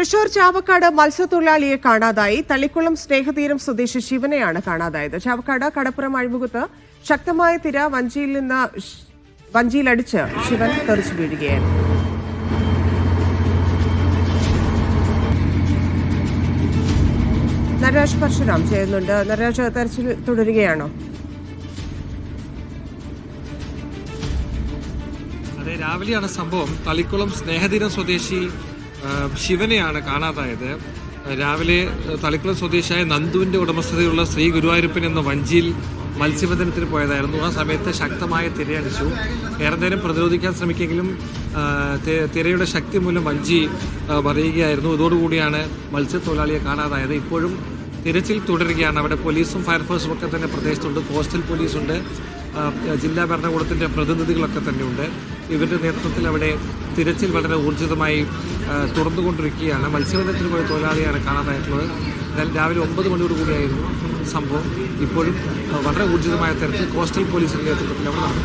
തൃശൂർ ചാവക്കാട് മത്സ്യത്തൊഴിലാളിയെ കാണാതായി. തളിക്കുളം സ്നേഹതീരം സ്വദേശി ശിവനെയാണ് കാണാതായത്. ചാവക്കാട് കടപ്പുറം അഴിമുഖത്ത് ശക്തമായ തിര വഞ്ചിയിലടിച്ച് ശിവൻ തെറിച്ചു വീഴുകയായിരുന്നു. നരരാജ് പരശുരാം ചെയ്യുന്നുണ്ട്. നരരാജ്, തെരച്ചിൽ തുടരുകയാണോ? അതെ, രാവിലെയാണ് സംഭവം. തളിക്കുളം സ്നേഹതീരം സ്വദേശി ശിവനെയാണ് കാണാതായത്. രാവിലെ തളിക്കുളം സ്വദേശിയായ നന്ദുവിന്റെ ഉടമസ്ഥതയുള്ള ശ്രീ ഗുരുവായൂരപ്പൻ എന്ന വഞ്ചിയിൽ മത്സ്യബന്ധനത്തിന് പോയതായിരുന്നു. ആ സമയത്ത് ശക്തമായ തിരയടിച്ചു. ഏറെ നേരം പ്രതിരോധിക്കാൻ ശ്രമിക്കെങ്കിലും തിരയുടെ ശക്തി മൂലം വഞ്ചി മറിയുകയായിരുന്നു. ഇതോടുകൂടിയാണ് മത്സ്യത്തൊഴിലാളിയെ കാണാതായത്. ഇപ്പോഴും തിരച്ചിൽ തുടരുകയാണ്. അവിടെ പോലീസും ഫയർഫോഴ്സും ഒക്കെ തന്നെ പ്രദേശത്തുണ്ട്. കോസ്റ്റൽ പോലീസുണ്ട്, ജില്ലാ ഭരണകൂടത്തിൻ്റെ പ്രതിനിധികളൊക്കെ തന്നെയുണ്ട്. ഇവരുടെ നേതൃത്വത്തിൽ അവിടെ തിരച്ചിൽ വളരെ ഊർജിതമായി തുടർന്നുകൊണ്ടിരിക്കുകയാണ്. മത്സ്യബന്ധനത്തിന് പോയ തൊഴിലാളിയാണ് കാണാതായിട്ടുള്ളത്. എന്നാൽ രാവിലെ 9 മണിയോടുകൂടിയായിരുന്നു സംഭവം. ഇപ്പോഴും വളരെ ഊർജിതമായ തരത്തിൽ കോസ്റ്റൽ പോലീസിൻ്റെ നേതൃത്വത്തിൽ അവിടെ നടന്നു.